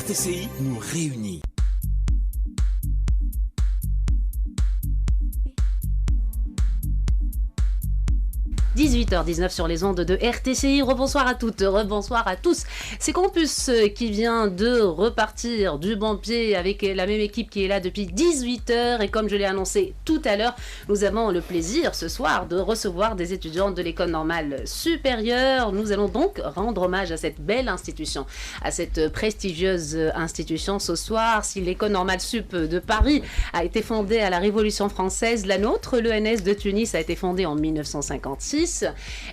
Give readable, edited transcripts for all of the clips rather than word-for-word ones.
RTCI nous réunit. 18h19 sur les ondes de RTCI. Rebonsoir à toutes, rebonsoir à tous. C'est Campus qui vient de repartir du bon pied avec la même équipe qui est là depuis 18h. Et comme je l'ai annoncé tout à l'heure, nous avons le plaisir ce soir de recevoir des étudiants de l'École normale supérieure. Nous allons donc rendre hommage à cette belle institution, à cette prestigieuse institution ce soir. Si l'École normale sup de Paris a été fondée à la Révolution française, la nôtre, l'ENS de Tunis, a été fondée en 1956.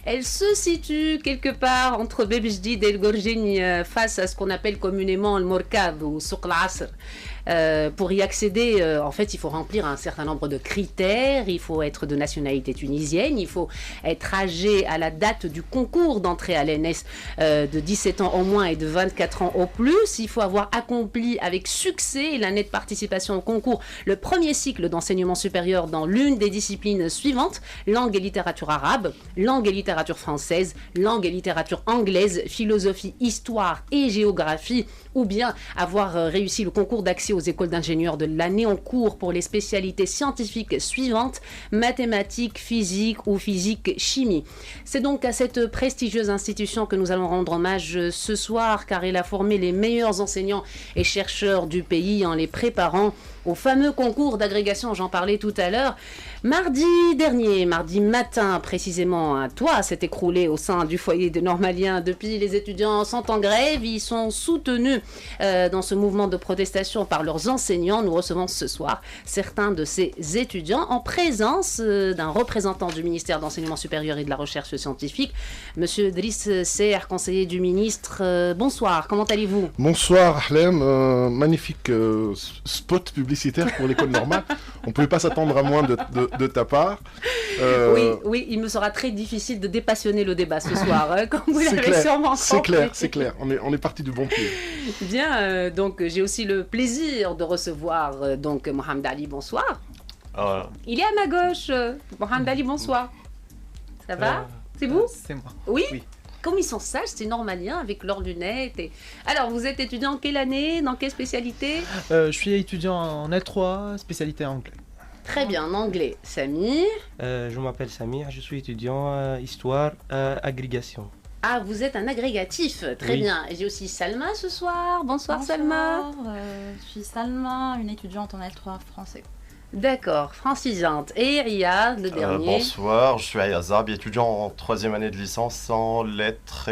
Elle se situe quelque part entre Beb Jdid et El Gorjini, face à ce qu'on appelle communément le Morkab ou Souq al-Asr. Pour y accéder, en fait, il faut remplir un certain nombre de critères. Il faut être de nationalité tunisienne, il faut être âgé à la date du concours d'entrée à l'ENS de 17 ans au moins et de 24 ans au plus. Il faut avoir accompli avec succès l'année de participation au concours le premier cycle d'enseignement supérieur dans l'une des disciplines suivantes: langue et littérature arabe, langue et littérature française, langue et littérature anglaise, philosophie, histoire et géographie, ou bien avoir réussi le concours d'accès aux écoles d'ingénieurs de l'année en cours pour les spécialités scientifiques suivantes: mathématiques, physique ou physique-chimie. C'est donc à cette prestigieuse institution que nous allons rendre hommage ce soir, car elle a formé les meilleurs enseignants et chercheurs du pays en les préparant au fameux concours d'agrégation, j'en parlais tout à l'heure. Mardi dernier, mardi matin précisément, toi s'est écroulé au sein du foyer de Normaliens. Depuis, les étudiants sont en grève, ils sont soutenus dans ce mouvement de protestation par leurs enseignants. Nous recevons ce soir certains de ces étudiants en présence d'un représentant du ministère d'Enseignement supérieur et de la Recherche scientifique, Monsieur Driss Serre, conseiller du ministre. Bonsoir, comment allez-vous? Bonsoir Ahlem, magnifique spot publicitaire pour l'école normale. On ne pouvait pas s'attendre à moins de ta part. Oui, il me sera très difficile de dépassionner le débat ce soir, comme vous l'avez sûrement compris. C'est clair, on est parti du bon pied. Bien, donc j'ai aussi le plaisir de recevoir donc Mohamed Ali, bonsoir. Il est à ma gauche. Mohamed Ali, bonsoir. Ça va? C'est vous? C'est moi. Oui. Comme ils sont sages, c'est normalien avec leurs lunettes. Alors, vous êtes étudiant en quelle année? Dans quelle spécialité? Je suis étudiant en L3, spécialité anglais. Très bien, en anglais. Samir? Je m'appelle Samir, je suis étudiant histoire agrégation. Ah, vous êtes un agrégatif, très Oui. bien. Et j'ai aussi Salma ce soir. Bonsoir Salma. Je suis Salma, une étudiante en L3 français. D'accord, francisante. Et Riyad, le dernier. Bonsoir, je suis Ayazab, étudiant en 3e année de licence en lettres,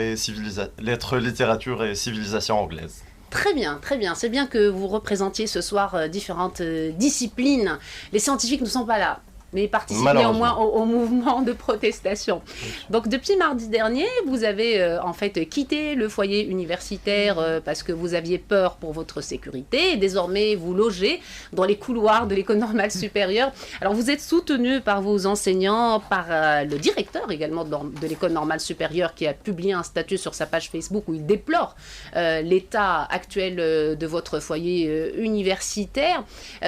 littérature et civilisation anglaise. Très bien, très bien. C'est bien que vous représentiez ce soir différentes disciplines. Les scientifiques ne sont pas là, mais ils participent néanmoins au mouvement de protestation. Donc depuis mardi dernier, vous avez en fait quitté le foyer universitaire parce que vous aviez peur pour votre sécurité, et désormais vous logez dans les couloirs de l'École normale supérieure. Alors vous êtes soutenu par vos enseignants, par le directeur également de l'École normale supérieure, qui a publié un statut sur sa page Facebook où il déplore l'état actuel de votre foyer universitaire.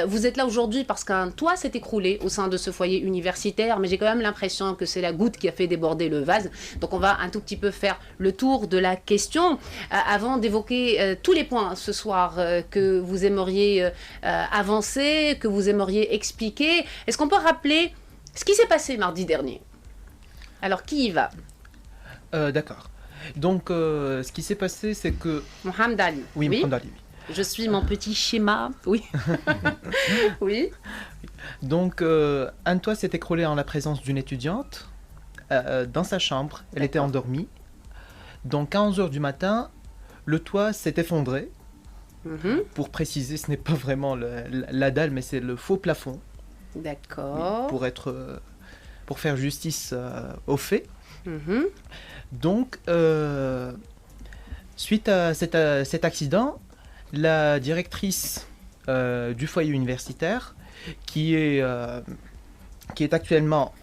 Vous êtes là aujourd'hui parce qu'un toit s'est écroulé au sein de ce foyer universitaire, mais j'ai quand même l'impression que c'est la goutte qui a fait déborder le vase. Donc on va un tout petit peu faire le tour de la question avant d'évoquer tous les points ce soir que vous aimeriez avancer, que vous aimeriez expliquer. Est-ce qu'on peut rappeler ce qui s'est passé mardi dernier? Alors qui y va? D'accord. Donc ce qui s'est passé, c'est que... Mohamed Ali. Oui, Mohamed Ali. Je suis mon petit schéma. Oui. Oui. Donc un toit s'est écroulé en la présence d'une étudiante dans sa chambre. Elle était endormie. Donc à 11h du matin, le toit s'est effondré. Pour préciser, ce n'est pas vraiment la dalle, mais c'est le faux plafond. D'accord. Pour faire justice aux faits. Donc suite à cet accident, la directrice du foyer universitaire, qui est actuellement,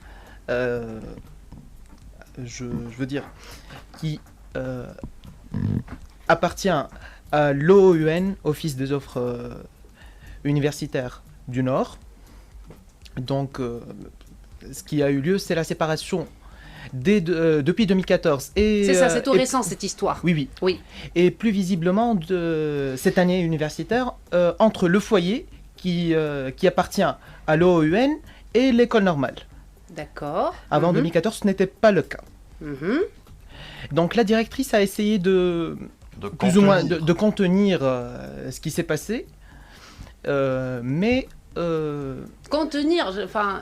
qui appartient à l'OEUN, Office des offres universitaires du Nord. Donc, ce qui a eu lieu, c'est la séparation depuis 2014. C'est ça, c'est tout et- récent cette histoire. Oui, oui. Oui. Et plus visiblement de cette année universitaire, entre le foyer qui appartient à l'OEUN et l'école normale. D'accord. Avant Mhm. 2014, ce n'était pas le cas. Mhm. Donc la directrice a essayé de De plus ou moins contenir. de contenir ce qui s'est passé, mais Contenir,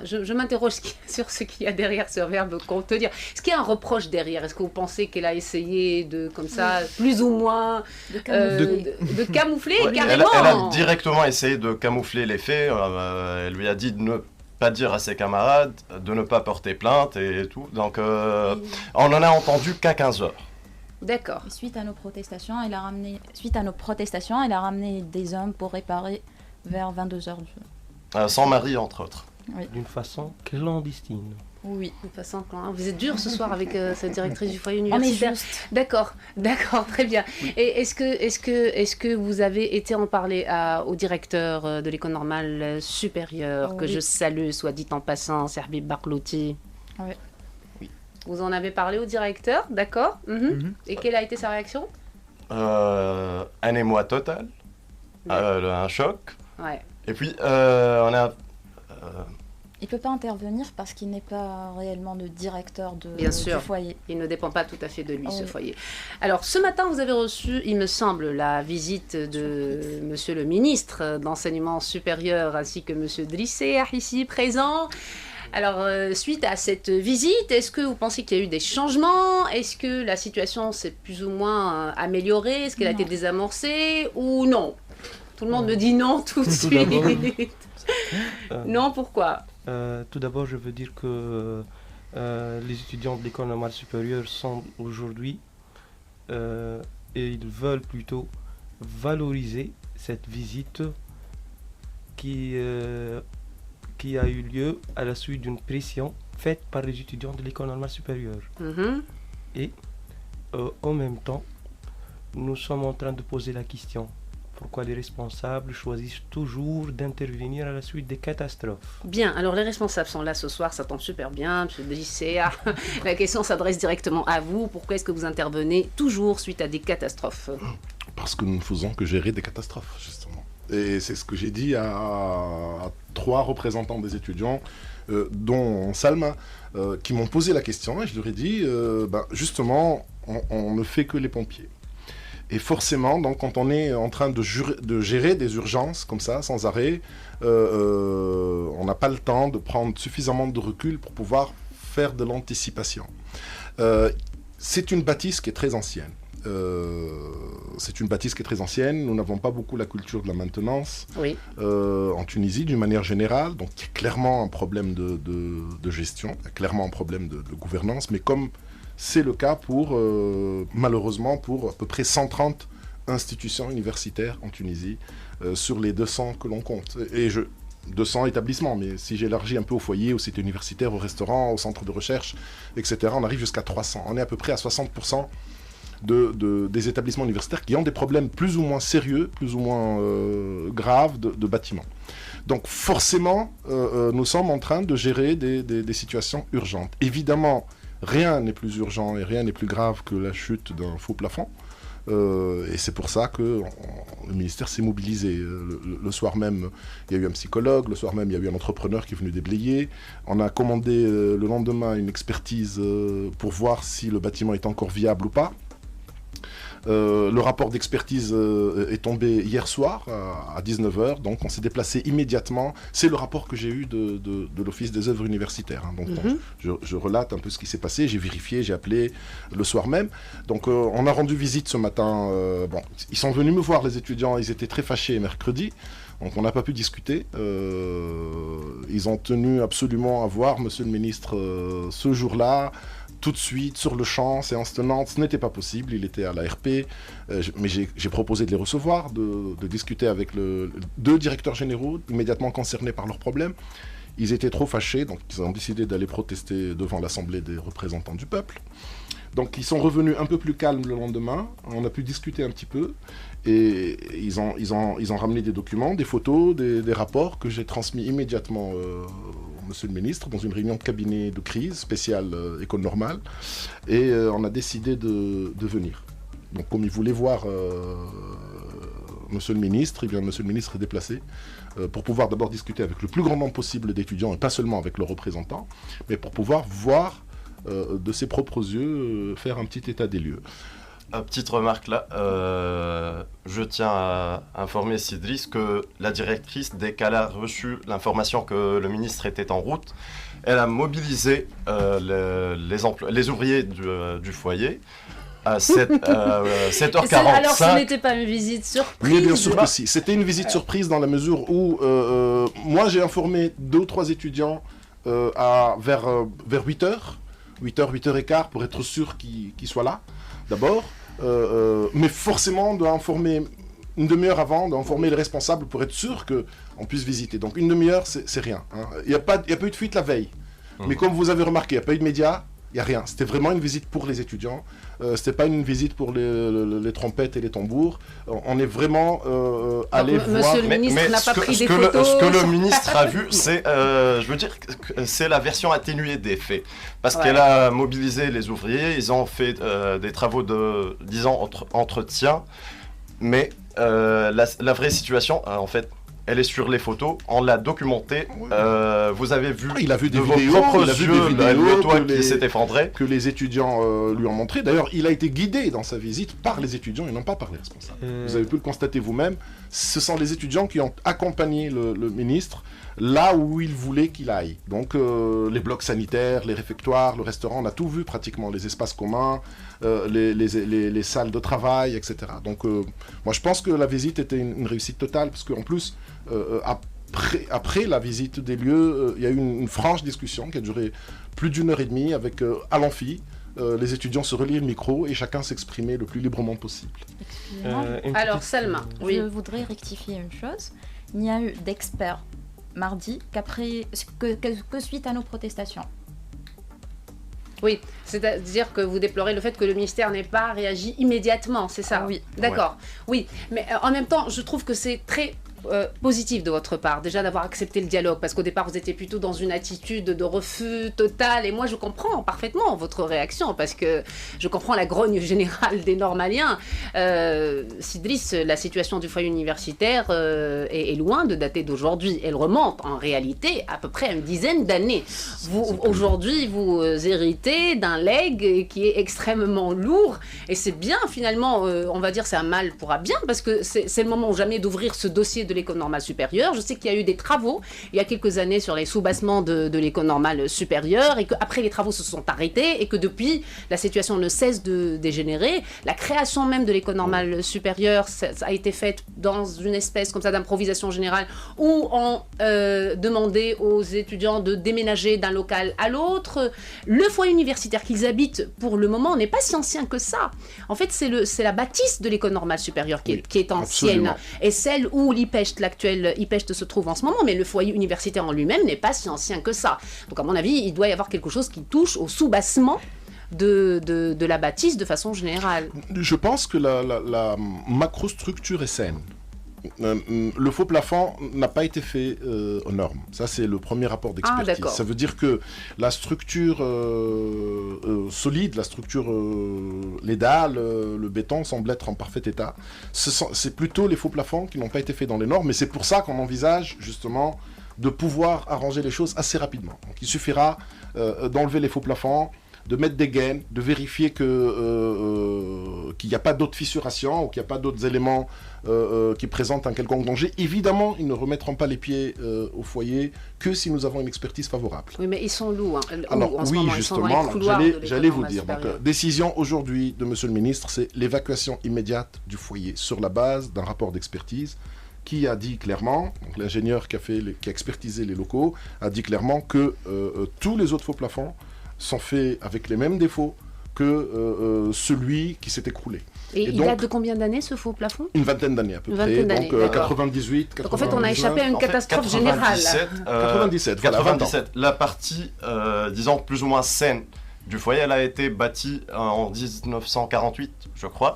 je m'interroge sur ce qu'il y a derrière ce verbe contenir. Est-ce qu'il y a un reproche derrière? Est-ce que vous pensez qu'elle a essayé de, comme ça, plus ou moins, De camoufler. de camoufler Ouais, carrément? elle a directement essayé de camoufler les faits. Elle lui a dit de ne pas dire à ses camarades, de ne pas porter plainte et tout. Donc, on en a entendu qu'à 15 heures. D'accord. Et suite à nos protestations, elle a ramené des hommes pour réparer vers 22h. Sans mari, entre autres. D'une façon clandestine. Oui. De toute façon, vous êtes dur ce soir avec cette directrice du foyer On est universitaire. juste. D'accord, très bien. Et est-ce que vous avez été en parler au directeur de l'école normale supérieure, que Oui. je salue, soit dit en passant, Serbib Barklouti? Oui. Vous en avez parlé au directeur, d'accord? Mhm. Et quelle a été sa réaction? Un émoi total, un choc. Ouais. Et puis, on a... Il ne peut pas intervenir parce qu'il n'est pas réellement le directeur Bien du sûr. foyer. Il ne dépend pas tout à fait de lui, ce Oui. foyer. Alors, ce matin, vous avez reçu, il me semble, la visite de Monsieur le ministre d'Enseignement supérieur ainsi que Monsieur Drisser, ici présent. Alors, suite à cette visite, est-ce que vous pensez qu'il y a eu des changements? Est-ce que la situation s'est plus ou moins améliorée? Est-ce qu'elle a Non. été désamorcée ou non? Tout le monde me dit non tout de Tout d'abord. suite. Non, pourquoi? Tout d'abord, je veux dire que les étudiants de l'école normale supérieure sont aujourd'hui et ils veulent plutôt valoriser cette visite qui a eu lieu à la suite d'une pression faite par les étudiants de l'école normale supérieure. Mhm. En même temps, nous sommes en train de poser la question. Pourquoi les responsables choisissent toujours d'intervenir à la suite des catastrophes? Bien, alors les responsables sont là ce soir, ça tombe super bien, Monsieur Drisser. La question s'adresse directement à vous. Pourquoi est-ce que vous intervenez toujours suite à des catastrophes? Parce que nous ne faisons que gérer des catastrophes, justement. Et c'est ce que j'ai dit à 3 représentants des étudiants, dont Salma, qui m'ont posé la question. Et je leur ai dit, justement, on ne fait que les pompiers. Et forcément, donc, quand on est en train de gérer des urgences comme ça, sans arrêt, on n'a pas le temps de prendre suffisamment de recul pour pouvoir faire de l'anticipation. C'est une bâtisse qui est très ancienne. Nous n'avons pas beaucoup la culture de la maintenance Oui. en Tunisie, d'une manière générale. Donc, il y a clairement un problème de gestion, il y a clairement un problème de gouvernance, mais comme c'est le cas malheureusement, pour à peu près 130 institutions universitaires en Tunisie, sur les 200 que l'on compte. 200 établissements, mais si j'élargis un peu au foyer, aux sites universitaires, aux restaurants, aux centres de recherche, etc., on arrive jusqu'à 300. On est à peu près à 60% des établissements universitaires qui ont des problèmes plus ou moins sérieux, plus ou moins graves de bâtiments. Donc forcément, nous sommes en train de gérer des situations urgentes. Évidemment, rien n'est plus urgent et rien n'est plus grave que la chute d'un faux plafond. Et c'est pour ça que le ministère s'est mobilisé. Le soir même, il y a eu un psychologue. Le soir même, il y a eu un entrepreneur qui est venu déblayer. On a commandé le lendemain une expertise pour voir si le bâtiment est encore viable ou pas. Le rapport d'expertise est tombé hier soir à 19h, donc on s'est déplacé immédiatement. C'est le rapport que j'ai eu de l'Office des œuvres universitaires. Hein. Donc, je relate un peu ce qui s'est passé, j'ai vérifié, j'ai appelé le soir même. Donc on a rendu visite ce matin. Ils sont venus me voir, les étudiants, ils étaient très fâchés mercredi. Donc on n'a pas pu discuter. Ils ont tenu absolument à voir Monsieur le ministre ce jour-là, tout de suite, sur le champ, séance tenante. Ce n'était pas possible, il était à l'ARP, mais j'ai proposé de les recevoir, de discuter avec deux directeurs généraux immédiatement concernés par leurs problèmes. Ils étaient trop fâchés, donc ils ont décidé d'aller protester devant l'Assemblée des représentants du peuple. Donc ils sont revenus un peu plus calmes le lendemain, on a pu discuter un petit peu, et ils ont ramené des documents, des photos, des rapports que j'ai transmis immédiatement Monsieur le ministre, dans une réunion de cabinet de crise spéciale École Normale, et on a décidé de venir. Donc comme il voulait voir Monsieur le ministre, eh bien, Monsieur le ministre est déplacé pour pouvoir d'abord discuter avec le plus grand nombre possible d'étudiants, et pas seulement avec leurs représentants, mais pour pouvoir voir de ses propres yeux, faire un petit état des lieux. Petite remarque là, je tiens à informer Sidris que la directrice, dès qu'elle a reçu l'information que le ministre était en route, elle a mobilisé les ouvriers du foyer à 7h45. Alors ce n'était pas une visite surprise? Oui, bien sûr que si. C'était une visite surprise dans la mesure où moi j'ai informé 2 ou 3 étudiants vers 8h, 8h15 pour être sûr qu'ils soient là. D'abord, mais forcément on doit informer une demi-heure avant, d'informer les responsables pour être sûr qu'on puisse visiter. Donc une demi-heure, c'est rien. Hein. Il n'y a pas eu de fuite la veille. Mais comme vous avez remarqué, il n'y a pas eu de médias, il n'y a rien. C'était vraiment une visite pour les étudiants. C'était pas une visite pour les trompettes et les tambours. On est vraiment allé voir... Monsieur le ministre n'a pas pris des photos. Ce que le ministre a vu, c'est, je veux dire, c'est la version atténuée des faits. Parce qu'elle a mobilisé les ouvriers, ils ont fait des travaux de, disons, entretien. Mais la vraie situation, en fait, elle est sur les photos, on l'a documentée. Vous avez vu, il a vu des de vidéos, vos propres yeux le toit qui s'est effondré. Que les étudiants lui ont montré. D'ailleurs, il a été guidé dans sa visite par les étudiants et non pas par les responsables. Vous avez pu le constater vous-même. Ce sont les étudiants qui ont accompagné le ministre là où il voulait qu'il aille. Donc les blocs sanitaires, les réfectoires, le restaurant, on a tout vu pratiquement, les espaces communs, les salles de travail, etc. Donc moi je pense que la visite était une réussite totale, parce qu'en plus, après la visite des lieux, il y a eu une franche discussion qui a duré plus d'1h30 avec à l'amphi. Les étudiants se reliaient le micro et chacun s'exprimait le plus librement possible. Alors Salma, je voudrais rectifier une chose. Il n'y a eu d'experts mardi que suite à nos protestations. Oui, c'est-à-dire que vous déplorez le fait que le ministère n'ait pas réagi immédiatement, c'est ça? Oui. D'accord, oui. Mais en même temps, je trouve que c'est très positif de votre part, déjà d'avoir accepté le dialogue, parce qu'au départ, vous étiez plutôt dans une attitude de refus total, et moi, je comprends parfaitement votre réaction, parce que je comprends la grogne générale des Normaliens. Sidris, la situation du foyer universitaire est loin de dater d'aujourd'hui. Elle remonte, en réalité, à peu près à une dizaine d'années. Aujourd'hui, vous héritez d'un legs qui est extrêmement lourd, et c'est bien, finalement, on va dire, c'est un mal pour un bien, parce que c'est le moment ou jamais d'ouvrir ce dossier de l'école normale supérieure. Je sais qu'il y a eu des travaux il y a quelques années sur les sous-bassements de l'école normale supérieure, et qu'après les travaux se sont arrêtés, et que depuis la situation ne cesse de dégénérer. La création même de l'école normale supérieure ça a été faite dans une espèce comme ça d'improvisation générale, où on demandait aux étudiants de déménager d'un local à l'autre. Le foyer universitaire qu'ils habitent pour le moment n'est pas si ancien que ça. En fait, c'est la bâtisse de l'école normale supérieure qui est ancienne, absolument. Et celle où l'IPECHT, l'actuel IPECHT, se trouve en ce moment, mais le foyer universitaire en lui-même n'est pas si ancien que ça. Donc à mon avis, il doit y avoir quelque chose qui touche au soubassement de la bâtisse de façon générale. Je pense que la macrostructure est saine. Le faux plafond n'a pas été fait aux normes. Ça, c'est le premier rapport d'expertise. Ça veut dire que la structure solide, la structure, les dalles, le béton semble être en parfait état. C'est plutôt les faux plafonds qui n'ont pas été faits dans les normes, mais c'est pour ça qu'on envisage justement de pouvoir arranger les choses assez rapidement. Donc, il suffira d'enlever les faux plafonds, de mettre des gaines, de vérifier qu'il n'y a pas d'autres fissurations ou qu'il n'y a pas d'autres éléments qui présentent un quelconque danger. Évidemment, ils ne remettront pas les pieds au foyer que si nous avons une expertise favorable. Oui, mais ils sont loups. Alors oui, justement, j'allais vous dire. Donc, décision aujourd'hui de Monsieur le Ministre, c'est l'évacuation immédiate du foyer sur la base d'un rapport d'expertise qui a dit clairement, donc l'ingénieur qui a expertisé les locaux, a dit clairement que tous les autres faux plafonds sont faits avec les mêmes défauts que celui qui s'est écroulé. Et il date de combien d'années ce faux plafond? Une vingtaine d'années à peu près, donc 98, 99. Donc en fait on a échappé à une catastrophe générale. 97, voilà, 97. La partie, disons, plus ou moins saine du foyer, elle a été bâtie en 1948, je crois.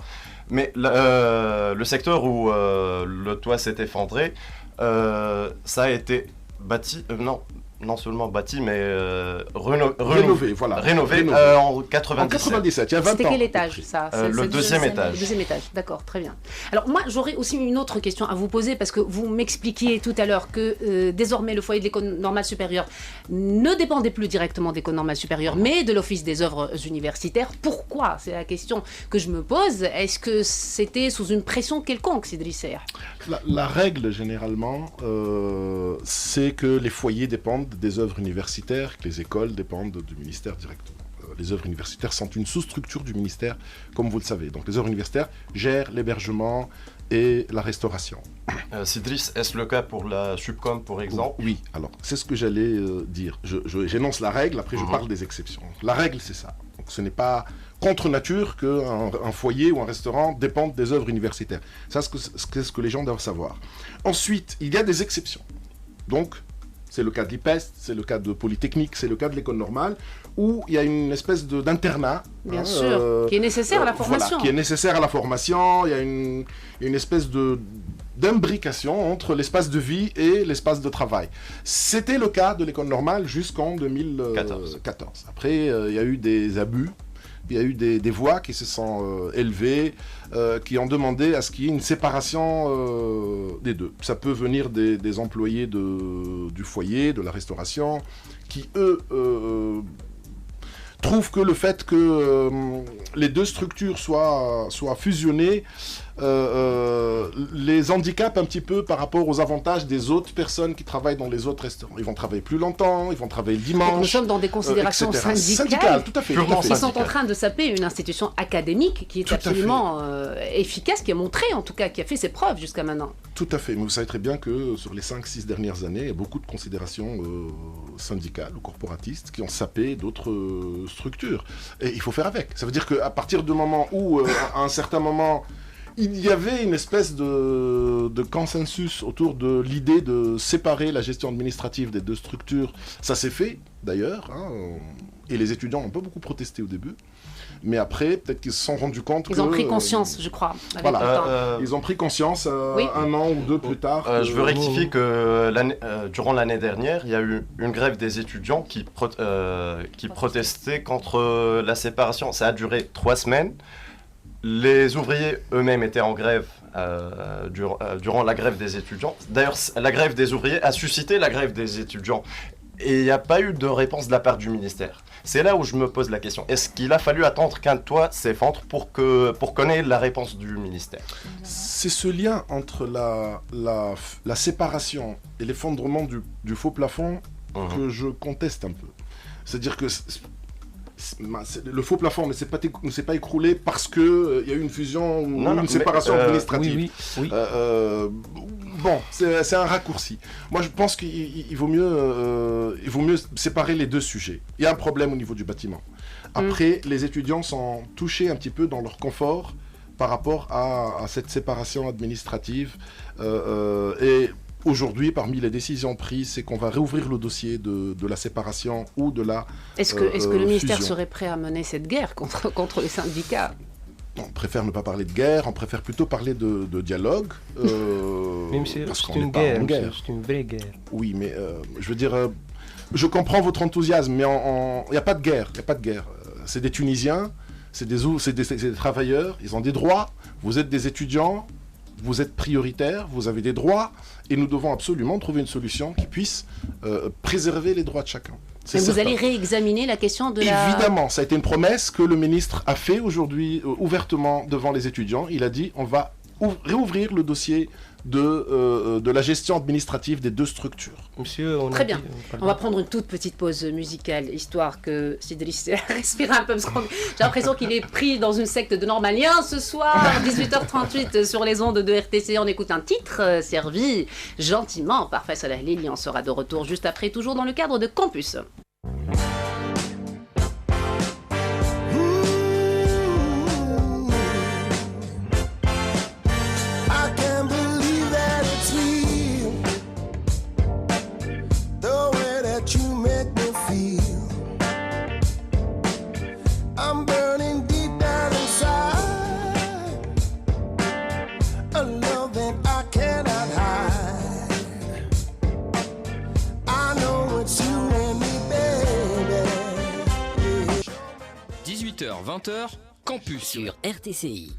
Mais le secteur où le toit s'est effondré, ça a été bâti... non, non seulement bâti, mais Rénové, voilà. Rénové Rénové. en 97. En 97, il y a 20 ans. C'était quel étage ça Le C'est deuxième étage. Le deuxième étage, d'accord, très bien. Alors moi, j'aurais aussi une autre question à vous poser parce que vous m'expliquiez tout à l'heure que désormais le foyer de l'École normale supérieure ne dépendait plus directement de l'École normale supérieure, mais de l'Office des œuvres universitaires. Pourquoi? C'est la question que je me pose. Est-ce que c'était sous une pression quelconque, Sidri Serre? La règle, généralement, c'est que les foyers dépendent des œuvres universitaires, que les écoles dépendent du ministère directement. Les œuvres universitaires sont une sous-structure du ministère, comme vous le savez. Donc les œuvres universitaires gèrent l'hébergement et la restauration. Sidris, est-ce le cas pour la Subcom, par exemple? Oui, alors c'est ce que j'allais dire. J'énonce la règle, après je parle des exceptions. La règle, c'est ça. Donc ce n'est pas contre nature qu'un foyer ou un restaurant dépendent des œuvres universitaires. Ça, c'est ce que les gens doivent savoir. Ensuite, il y a des exceptions. Donc, c'est le cas de l'IPEST, c'est le cas de Polytechnique, c'est le cas de l'école normale, où il y a une espèce d'internat. Bien sûr, qui est nécessaire à la formation. Voilà, qui est nécessaire à la formation. Il y a une espèce d'imbrication entre l'espace de vie et l'espace de travail. C'était le cas de l'école normale jusqu'en 2014. Après, il y a eu des abus. Il y a eu des voix qui se sont élevées, qui ont demandé à ce qu'il y ait une séparation des deux. Ça peut venir des employés du foyer, de la restauration, qui, eux, trouvent que le fait que les deux structures soient fusionnées les handicape un petit peu par rapport aux avantages des autres personnes qui travaillent dans les autres restaurants. Ils vont travailler plus longtemps, ils vont travailler le dimanche. Donc nous sommes dans des considérations syndicales. Tout à fait. Ils sont en train de saper une institution académique qui est absolument efficace, qui a montré en tout cas, qui a fait ses preuves jusqu'à maintenant. Tout à fait. Mais vous savez très bien que sur les 5-6 dernières années, il y a beaucoup de considérations syndicales ou corporatistes qui ont sapé d'autres structures. Et il faut faire avec. Ça veut dire qu'à partir du moment où, à un certain moment, il y avait une espèce de consensus autour de l'idée de séparer la gestion administrative des deux structures. Ça s'est fait, d'ailleurs, et les étudiants n'ont pas beaucoup protesté au début. Mais après, peut-être qu'ils se sont rendus compte Ils ont pris conscience, je crois. Ils ont pris conscience un an ou deux plus tard. Je veux rectifier que durant l'année dernière, il y a eu une grève des étudiants qui protestaient contre la séparation. Ça a duré 3 semaines. Les ouvriers eux-mêmes étaient en grève durant la grève des étudiants. D'ailleurs, la grève des ouvriers a suscité la grève des étudiants. Et il n'y a pas eu de réponse de la part du ministère. C'est là où je me pose la question. Est-ce qu'il a fallu attendre qu'un toit s'effondre pour connaître la réponse du ministère? C'est ce lien entre la séparation et l'effondrement du faux plafond que je conteste un peu. C'est-à-dire que le faux plafond ne s'est pas écroulé parce qu'il y a eu une fusion ou une séparation administrative. Oui. Bon, c'est un raccourci. Moi, je pense qu'il vaut mieux séparer les deux sujets. Il y a un problème au niveau du bâtiment. Après, les étudiants sont touchés un petit peu dans leur confort par rapport à cette séparation administrative. Et aujourd'hui, parmi les décisions prises, c'est qu'on va réouvrir le dossier de la séparation ou de la Est-ce que le ministère fusion. serait prêt à mener cette guerre contre les syndicats? On préfère ne pas parler de guerre, on préfère plutôt parler de dialogue. Même si parce c'est qu'on une n'est pas en guerre, c'est une vraie guerre. Oui, mais je veux dire, je comprends votre enthousiasme, mais il n'y a pas de guerre. C'est des Tunisiens, c'est des travailleurs, ils ont des droits. Vous êtes des étudiants, vous êtes prioritaires, vous avez des droits, et nous devons absolument trouver une solution qui puisse préserver les droits de chacun. Mais vous allez réexaminer la question de la... Évidemment, ça a été une promesse que le ministre a fait aujourd'hui ouvertement devant les étudiants. Il a dit on va réouvrir le dossier de la gestion administrative des deux structures. Monsieur, Très bien. On va prendre une toute petite pause musicale, histoire que Sidris respire un peu, parce que j'ai l'impression qu'il est pris dans une secte de normaliens ce soir, 18h38 sur les ondes de RTC. On écoute un titre servi gentiment par Faisal Ahlili. On sera de retour juste après, toujours dans le cadre de Campus. I know it's you. 20h, Campus sur RTCI.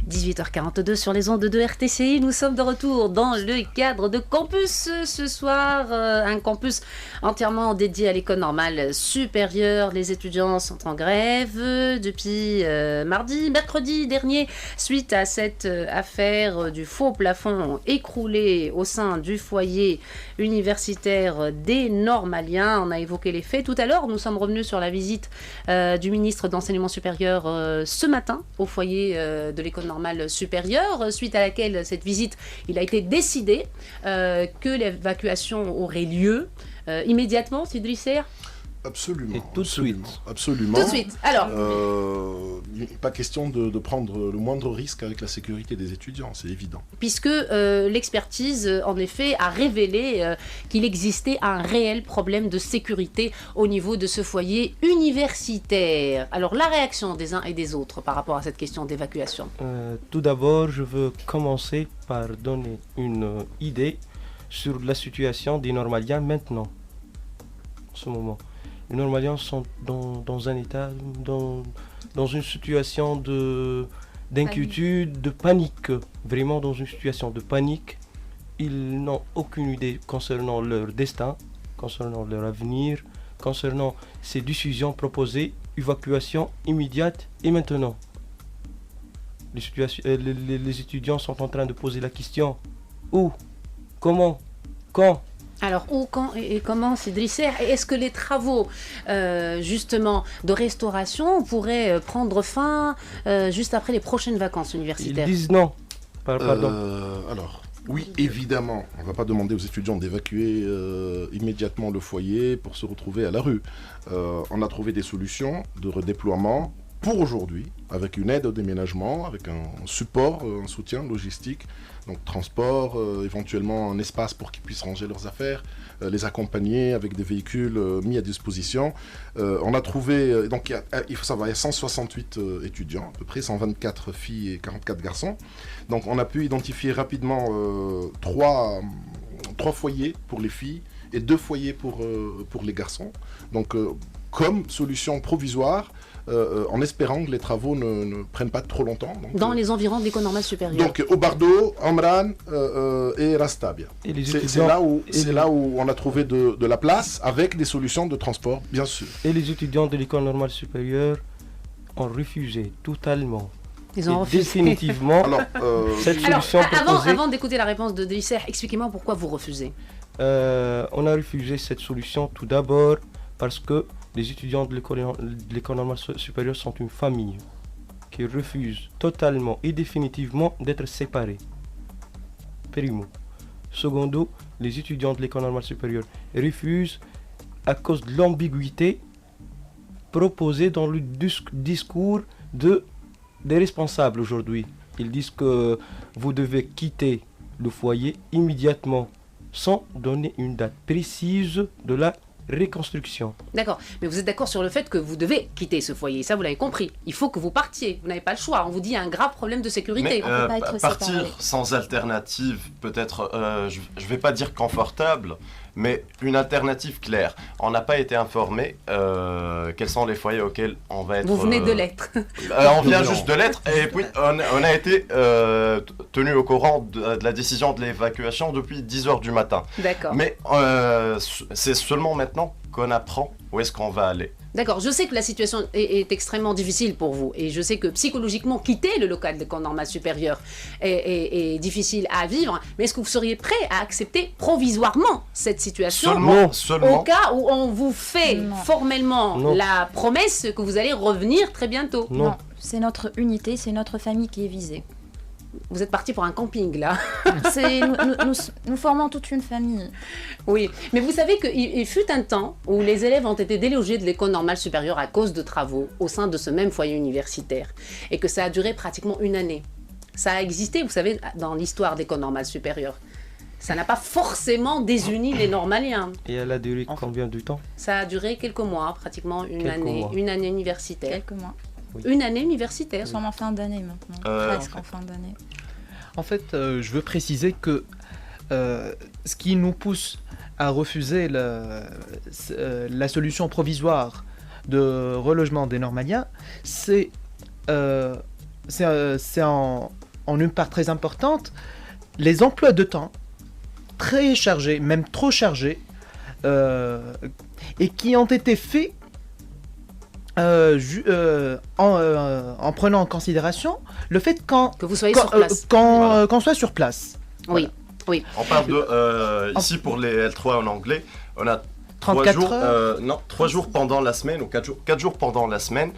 18h42 sur les ondes de RTCI, nous sommes de retour dans le cadre de Campus ce soir, un campus entièrement dédié à l'école normale supérieure. Les étudiants sont en grève depuis mercredi dernier, suite à cette affaire du faux plafond écroulé au sein du foyer universitaire des Normaliens. On a évoqué les faits tout à l'heure, nous sommes revenus sur la visite du ministre de l'Enseignement supérieur ce matin au foyer de l'école normale supérieure, suite à laquelle cette visite, il a été décidé que l'évacuation aurait lieu immédiatement, Sidri Serre. Absolument. Et tout de suite. Absolument. Tout de suite. Alors, il n'est pas question de prendre le moindre risque avec la sécurité des étudiants, c'est évident. puisque l'expertise, en effet, a révélé qu'il existait un réel problème de sécurité au niveau de ce foyer universitaire. Alors, la réaction des uns et des autres par rapport à cette question d'évacuation. Tout d'abord, je veux commencer par donner une idée sur la situation des Normaliens maintenant, en ce moment. Les Normaliens sont dans un état, dans une situation d'inquiétude, de panique. Vraiment dans une situation de panique. Ils n'ont aucune idée concernant leur destin, concernant leur avenir, concernant ces décisions proposées, évacuation immédiate et maintenant. Les étudiants sont en train de poser la question où, comment, quand. Alors, où, quand et comment, Sidri Serre? Et est-ce que les travaux, justement, de restauration pourraient prendre fin juste après les prochaines vacances Ils universitaires? disent non. Pardon. Alors, oui, évidemment, on ne va pas demander aux étudiants d'évacuer immédiatement le foyer pour se retrouver à la rue. On a trouvé des solutions de redéploiement pour aujourd'hui, avec une aide au déménagement, avec un support, un soutien logistique, donc transport, éventuellement un espace pour qu'ils puissent ranger leurs affaires, les accompagner avec des véhicules mis à disposition. On a trouvé, donc il faut savoir, il y a 168 étudiants, à peu près 124 filles et 44 garçons. Donc on a pu identifier rapidement trois foyers pour les filles et 2 foyers pour les garçons. Donc comme solution provisoire, en espérant que les travaux ne prennent pas trop longtemps. Donc, Dans les environs de l'école normale supérieure. Donc au Bardo, Amran et Rastabia. Et les C'est étudiants- là où on a trouvé de la place avec des solutions de transport, bien sûr. Et les étudiants de l'école normale supérieure ont refusé totalement Ils ont et refusé. définitivement Alors, cette Alors, solution proposée. avant d'écouter la réponse de Sidri Serre, expliquez-moi pourquoi vous refusez. On a refusé cette solution tout d'abord parce que les étudiants de l'école normale supérieure sont une famille qui refuse totalement et définitivement d'être séparés. Primo. Secondo, les étudiants de l'école normale supérieure refusent à cause de l'ambiguïté proposée dans le discours des responsables aujourd'hui. Ils disent que vous devez quitter le foyer immédiatement sans donner une date précise de la reconstruction. D'accord, mais vous êtes d'accord sur le fait que vous devez quitter ce foyer, ça vous l'avez compris. Il faut que vous partiez, vous n'avez pas le choix. On vous dit il y a un grave problème de sécurité. Mais On peut pas être partir séparés. sans alternative, peut-être, je vais pas dire confortable, mais une alternative claire. On n'a pas été informé quels sont les foyers auxquels on va être... Vous venez de l'être. On vient juste de l'être et puis on a été tenu au courant de la décision de l'évacuation depuis 10h du matin. D'accord. Mais c'est seulement maintenant qu'on apprend où est-ce qu'on va aller. D'accord, je sais que la situation est extrêmement difficile pour vous et je sais que psychologiquement quitter le local de l'école normale supérieure est difficile à vivre, mais est-ce que vous seriez prêt à accepter provisoirement cette situation Seulement. au cas où on vous fait Non. formellement Non. la promesse que vous allez revenir très bientôt? Non. Non, c'est notre unité, c'est notre famille qui est visée. Vous êtes parti pour un camping là. Nous formons toute une famille. Oui, mais vous savez qu'il fut un temps où les élèves ont été délogés de l'école normale supérieure à cause de travaux au sein de ce même foyer universitaire et que ça a duré pratiquement une année. Ça a existé, vous savez, dans l'histoire de l'école normale supérieure. Ça n'a pas forcément désuni les normaliens. Et elle a duré combien de temps? Ça a duré quelques mois, pratiquement une année universitaire. Quelques mois. Une année universitaire. Nous sommes en fin d'année maintenant. Presque en fin d'année. En fait, je veux préciser que ce qui nous pousse à refuser la solution provisoire de relogement des normaliens, c'est en une part très importante les emplois de temps très chargés, même trop chargés, et qui ont été faits en prenant en considération le fait Que vous soyez sur place. qu'on soit sur place. Oui, oui. On parle de, ici pour les L3 en anglais, on a 34 heures. 3 jours pendant la semaine, ou 4 jours pendant la semaine,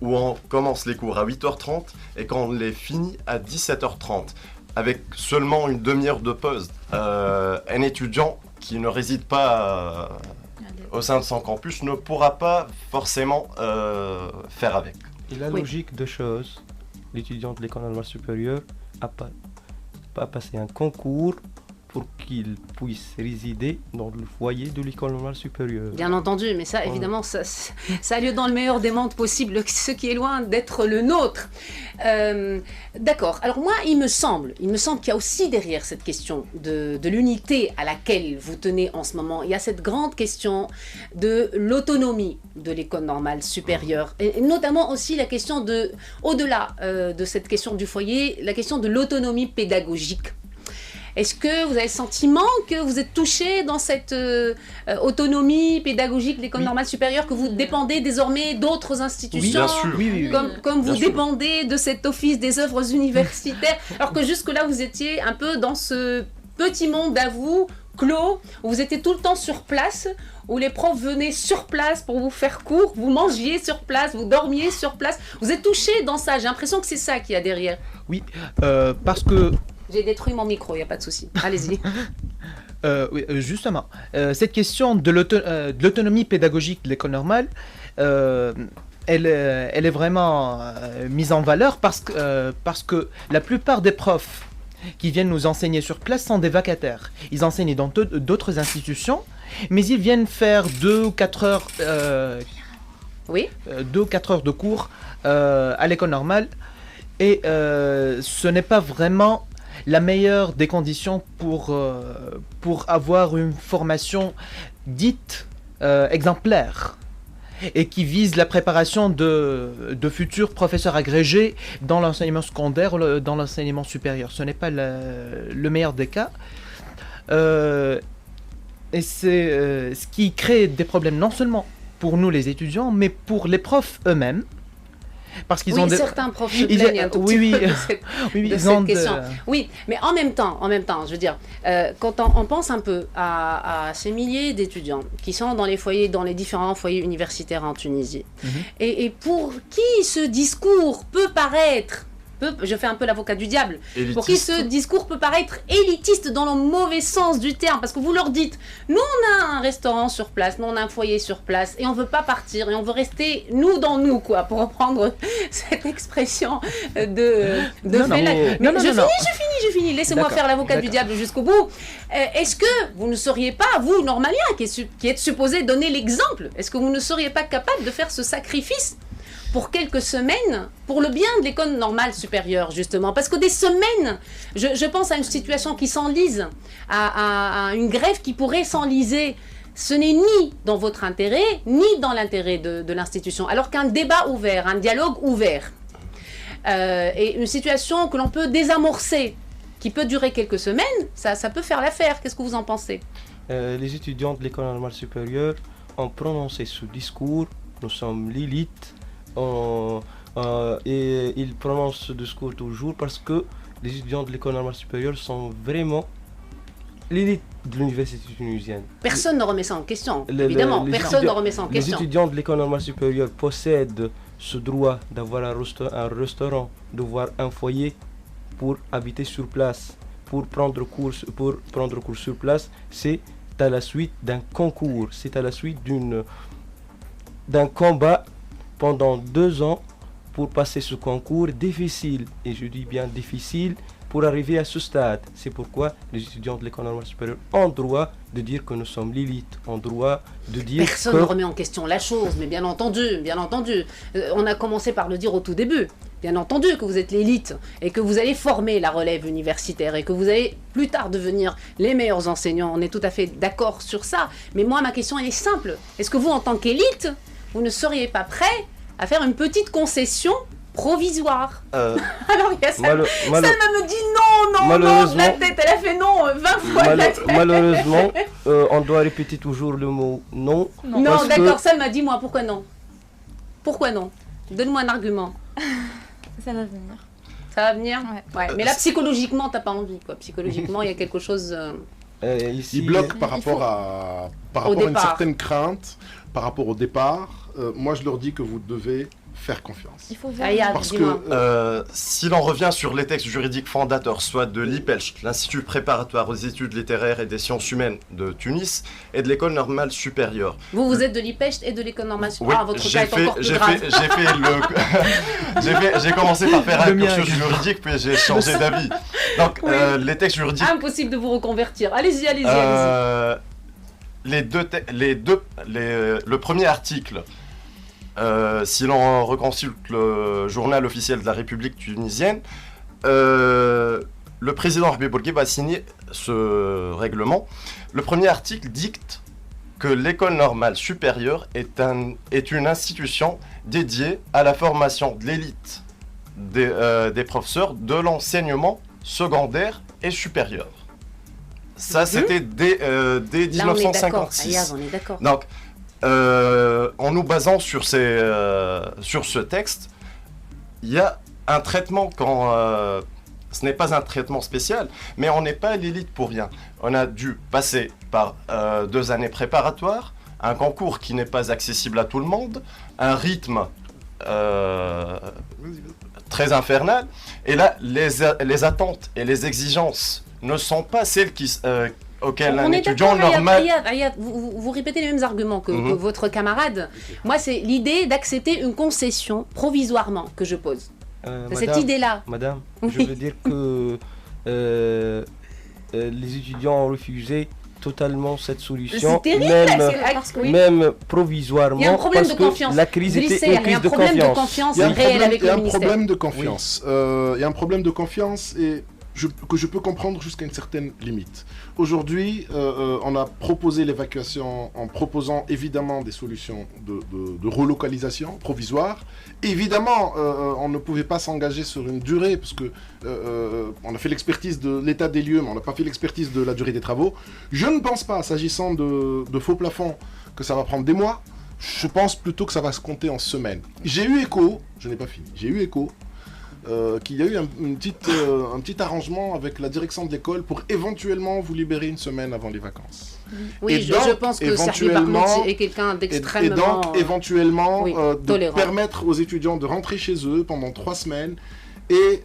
où on commence les cours à 8h30 et qu'on les finit à 17h30, avec seulement une demi-heure de pause. Un étudiant qui ne réside pas au sein de son campus ne pourra pas forcément faire avec. Et la logique de choses, l'étudiant de l'école normale supérieure n'a pas passé un concours pour qu'il puisse résider dans le foyer de l'école normale supérieure. Bien entendu, mais ça, évidemment, ça a lieu dans le meilleur des mondes possible, ce qui est loin d'être le nôtre. D'accord. Alors moi, il me semble qu'il y a aussi derrière cette question de l'unité à laquelle vous tenez en ce moment, il y a cette grande question de l'autonomie de l'école normale supérieure, et notamment aussi la question de, au-delà de cette question du foyer, la question de l'autonomie pédagogique. Est-ce que vous avez le sentiment que vous êtes touché dans cette autonomie pédagogique de l'école normale supérieure, que vous dépendez désormais d'autres institutions, Oui, bien sûr. comme vous Bien sûr. dépendez de cet office des œuvres universitaires, alors que jusque-là vous étiez un peu dans ce petit monde à vous, clos, où vous étiez tout le temps sur place, où les profs venaient sur place pour vous faire cours, vous mangiez sur place, vous dormiez sur place. Vous êtes touché dans ça, j'ai l'impression que c'est ça qu'il y a derrière. Oui, parce que J'ai détruit mon micro, il n'y a pas de souci. Allez-y. oui, justement, cette question de l'autonomie pédagogique de l'école normale, elle est vraiment mise en valeur parce que la plupart des profs qui viennent nous enseigner sur place sont des vacataires. Ils enseignent dans d'autres institutions, mais ils viennent faire 2 ou 4 heures, 2 ou 4 heures de cours à l'école normale, et ce n'est pas vraiment la meilleure des conditions pour avoir une formation dite exemplaire et qui vise la préparation de futurs professeurs agrégés dans l'enseignement secondaire ou dans l'enseignement supérieur. Ce n'est pas le meilleur des cas. Et c'est ce qui crée des problèmes non seulement pour nous les étudiants, mais pour les profs eux-mêmes. Parce qu'ils ont certains profs se plaignent un tout petit peu de cette question. Oui, mais en même temps, je veux dire, quand on pense un peu à ces milliers d'étudiants qui sont dans les foyers, dans les différents foyers universitaires en Tunisie, et pour qui ce discours peut paraître, je fais un peu l'avocat du diable, Élitiste. pour qui ce discours peut paraître élitiste dans le mauvais sens du terme, parce que vous leur dites, nous on a un restaurant sur place, nous on a un foyer sur place, et on veut pas partir, et on veut rester nous dans nous, quoi, pour reprendre cette expression de je finis, laissez-moi D'accord, faire l'avocat du d'accord. diable jusqu'au bout. Est-ce que vous ne seriez pas, vous, normalien, qui êtes supposé donner l'exemple, est-ce que vous ne seriez pas capable de faire ce sacrifice pour quelques semaines, pour le bien de l'école normale supérieure, justement. Parce que des semaines, je pense à une situation qui s'enlise, à une grève qui pourrait s'enliser. Ce n'est ni dans votre intérêt, ni dans l'intérêt de l'institution. Alors qu'un débat ouvert, un dialogue ouvert, et une situation que l'on peut désamorcer, qui peut durer quelques semaines, ça peut faire l'affaire. Qu'est-ce que vous en pensez ? Les étudiants de l'école normale supérieure ont prononcé ce discours, nous sommes l'élite, et ils prononcent ce discours toujours parce que les étudiants de l'école normale supérieure sont vraiment l'élite de l'université tunisienne. Personne ne remet ça en question, évidemment, personne ne remet ça en question. Les étudiants de l'école normale supérieure possèdent ce droit d'avoir un restaurant, d'avoir un foyer pour habiter sur place, pour prendre cours sur place. C'est à la suite d'un concours, c'est à la suite d'un combat pendant 2 ans pour passer ce concours difficile, et je dis bien difficile, pour arriver à ce stade. C'est pourquoi les étudiants de l'école normale supérieure ont droit de dire que nous sommes l'élite, ont droit de dire Personne ne remet en question la chose, mais bien entendu. On a commencé par le dire au tout début. Bien entendu que vous êtes l'élite et que vous allez former la relève universitaire et que vous allez plus tard devenir les meilleurs enseignants. On est tout à fait d'accord sur ça. Mais moi, ma question, elle est simple. Est-ce que vous, en tant qu'élite, vous ne seriez pas prêt à faire une petite concession provisoire. Euh, Alors il y a Salma me dit non, malheureusement- la tête, elle a fait non 20 fois la tête. Malheureusement, on doit répéter toujours le mot non. Non, parce d'accord, que- Salma, dis-moi, pourquoi non? Pourquoi non? Donne-moi un argument. Ça va venir. Ça va venir? Ouais. Mais là, psychologiquement, t'as pas envie, quoi. Psychologiquement, il y a quelque chose... Ici, Il bloque par il rapport faut- à Au une départ. certaine crainte, par rapport au départ. Moi, je leur dis que vous devez faire confiance. Il faut voir. Ayad, Parce que dis-moi. Si l'on revient sur les textes juridiques fondateurs, soit de l'IPELCH, l'Institut préparatoire aux études littéraires et des sciences humaines de Tunis, et de l'École normale supérieure. Vous êtes de l'IPECH et de l'École normale Oui, supérieure. Ah, votre cas est encore plus j'ai grave. j'ai commencé par faire un Le mien cursus également. juridique, puis j'ai changé d'avis. Donc, Oui. les textes juridiques. Impossible de vous reconvertir. Allez-y, allez-y, allez-y. Le premier article, si l'on reconsulte le journal officiel de la République tunisienne, le président Habib Bourguiba va signer ce règlement. Le premier article dicte que l'école normale supérieure est une institution dédiée à la formation de l'élite des professeurs de l'enseignement secondaire et supérieur. Ça, c'était dès Là, on est d'accord. 1956. Ayad, on est d'accord. Donc, en nous basant sur ce texte, il y a un traitement quand... ce n'est pas un traitement spécial, mais on n'est pas à l'élite pour rien. On a dû passer par 2 années préparatoires, un concours qui n'est pas accessible à tout le monde, un rythme très infernal, et là, les attentes et les exigences ne sont pas celles auxquelles un On est étudiant d'accord, normal... Ayad, vous répétez les mêmes arguments que Mhm. votre camarade. Moi, c'est l'idée d'accepter une concession provisoirement que je pose. C'est cette madame, idée-là. Madame, Oui. je veux dire que les étudiants ont refusé totalement cette solution, C'est terrible, parce que- oui. même provisoirement, Il y a un problème parce de confiance. que la crise Drissé, était il y une a crise un de problème de confiance. confiance Il y a un réel problème, avec il y a le un ministère. problème de confiance. Il y a un problème de confiance et que je peux comprendre jusqu'à une certaine limite. Aujourd'hui, on a proposé l'évacuation en proposant évidemment des solutions de relocalisation provisoire. Évidemment, on ne pouvait pas s'engager sur une durée parce que on a fait l'expertise de l'état des lieux, mais on n'a pas fait l'expertise de la durée des travaux. Je ne pense pas, s'agissant de faux plafonds, que ça va prendre des mois. Je pense plutôt que ça va se compter en semaines. J'ai eu écho, je n'ai pas fini, j'ai eu écho qu'il y a eu un petit arrangement avec la direction de l'école pour éventuellement vous libérer une semaine avant les vacances. Oui, Et je donc, pense que Sergi éventuellement- Barmouti est quelqu'un Et d'extrêmement... donc, éventuellement, oui, de tolérant. permettre aux étudiants de rentrer chez eux pendant 3 semaines. Et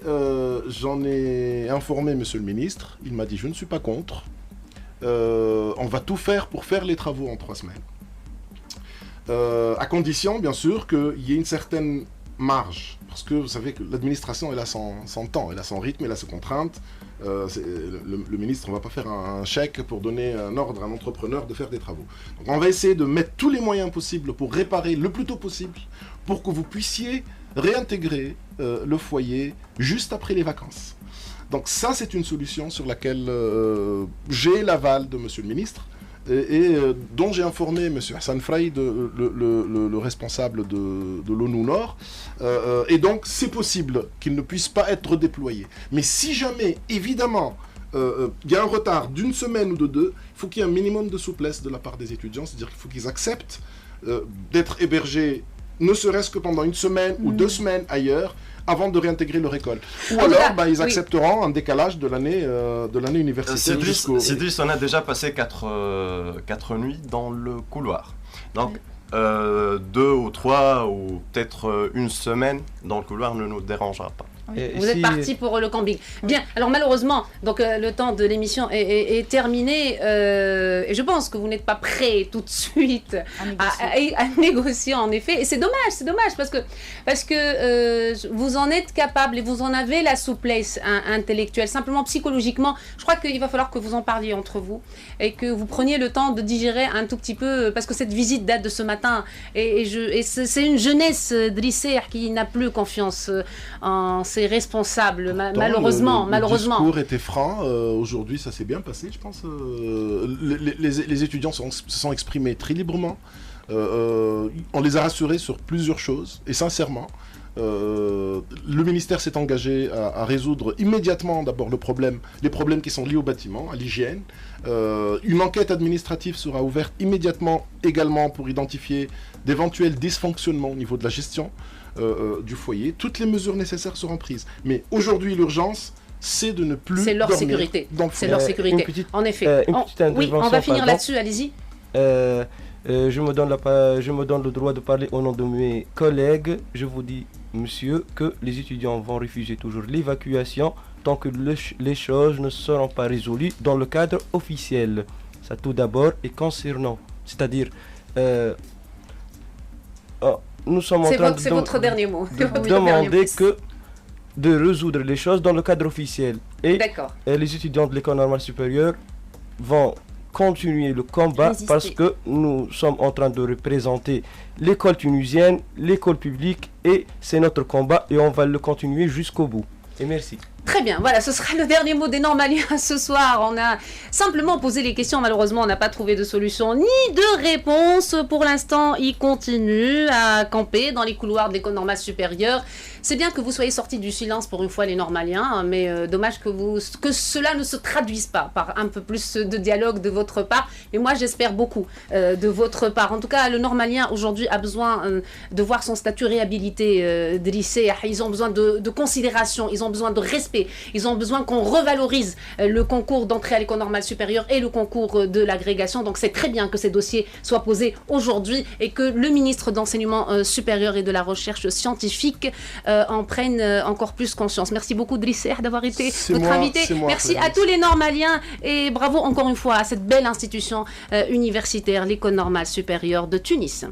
j'en ai informé Monsieur le Ministre. Il m'a dit, je ne suis pas contre. On va tout faire pour faire les travaux en 3 semaines. À condition, bien sûr, qu'il y ait une certaine marge. Parce que vous savez que l'administration, elle a son temps, elle a son rythme, elle a ses contraintes. Le ministre, on ne va pas faire un chèque pour donner un ordre à un entrepreneur de faire des travaux. Donc on va essayer de mettre tous les moyens possibles pour réparer le plus tôt possible, pour que vous puissiez réintégrer le foyer juste après les vacances. Donc ça, c'est une solution sur laquelle j'ai l'aval de Monsieur le ministre et dont j'ai informé Monsieur Hassan Frey, le responsable de l'ONU Nord. Et donc, c'est possible qu'il ne puisse pas être déployé. Mais si jamais, évidemment, il y a un retard d'une semaine ou de 2, il faut qu'il y ait un minimum de souplesse de la part des étudiants, c'est-à-dire qu'il faut qu'ils acceptent d'être hébergés ne serait-ce que pendant 1 semaine ou 2 semaines ailleurs, avant de réintégrer leur école. Ou En tout alors, cas, ils oui. accepteront un décalage de l'année universitaire jusqu'au... Cédric, on a déjà passé 4 nuits dans le couloir. Donc, 2 ou 3 ou peut-être 1 semaine dans le couloir ne nous dérangera pas. Et Vous êtes si- parti pour le camping. Bien, alors malheureusement, donc le temps de l'émission est terminé et je pense que vous n'êtes pas prêt tout de suite À négocier. à négocier en effet. Et c'est dommage parce que vous en êtes capable et vous en avez la souplesse intellectuelle. Simplement psychologiquement, je crois qu'il va falloir que vous en parliez entre vous et que vous preniez le temps de digérer un tout petit peu parce que cette visite date de ce matin et c'est une jeunesse Drisser qui n'a plus confiance en ses responsables, malheureusement. Le discours était franc. Aujourd'hui, ça s'est bien passé, je pense. Les étudiants se sont exprimés très librement. On les a rassurés sur plusieurs choses, et sincèrement, le ministère s'est engagé à résoudre immédiatement d'abord les problèmes qui sont liés au bâtiment, à l'hygiène. Une enquête administrative sera ouverte immédiatement également pour identifier d'éventuels dysfonctionnements au niveau de la gestion du foyer. Toutes les mesures nécessaires seront prises. Mais aujourd'hui, l'urgence, c'est de ne plus C'est leur dormir sécurité. dans le C'est foyer. leur sécurité. Une petite- En effet. une petite Oui, on va intervention, finir pardon. là-dessus, allez-y. Je me donne le droit de parler au nom de mes collègues. Je vous dis, monsieur, que les étudiants vont refuser toujours l'évacuation tant que les choses ne seront pas résolues dans le cadre officiel. Ça tout d'abord est concernant. C'est-à-dire, nous sommes en train C'est votre dernier mot. de Votre dernier demander mot. de résoudre les choses dans le cadre officiel. Et D'accord. les étudiants de l'école normale supérieure vont continuer le combat Résister. parce que nous sommes en train de représenter l'école tunisienne, l'école publique, et c'est notre combat et on va le continuer jusqu'au bout. Et merci. Très bien, voilà, ce sera le dernier mot des Normaliens ce soir. On a simplement posé les questions, malheureusement on n'a pas trouvé de solution ni de réponse. Pour l'instant, ils continuent à camper dans les couloirs de l'école normale supérieure. C'est bien que vous soyez sortis du silence pour une fois les Normaliens, mais dommage que cela ne se traduise pas par un peu plus de dialogue de votre part. Et moi j'espère beaucoup de votre part. En tout cas, le Normalien aujourd'hui a besoin de voir son statut réhabilité de lycée. Ils ont besoin de considération, ils ont besoin de respect. Ils ont besoin qu'on revalorise le concours d'entrée à l'école normale supérieure et le concours de l'agrégation. Donc c'est très bien que ces dossiers soient posés aujourd'hui et que le ministre d'Enseignement supérieur et de la Recherche scientifique en prenne encore plus conscience. Merci beaucoup Driss d'avoir été notre invité. Merci à tous les Normaliens et bravo encore une fois à cette belle institution universitaire, l'école normale supérieure de Tunis.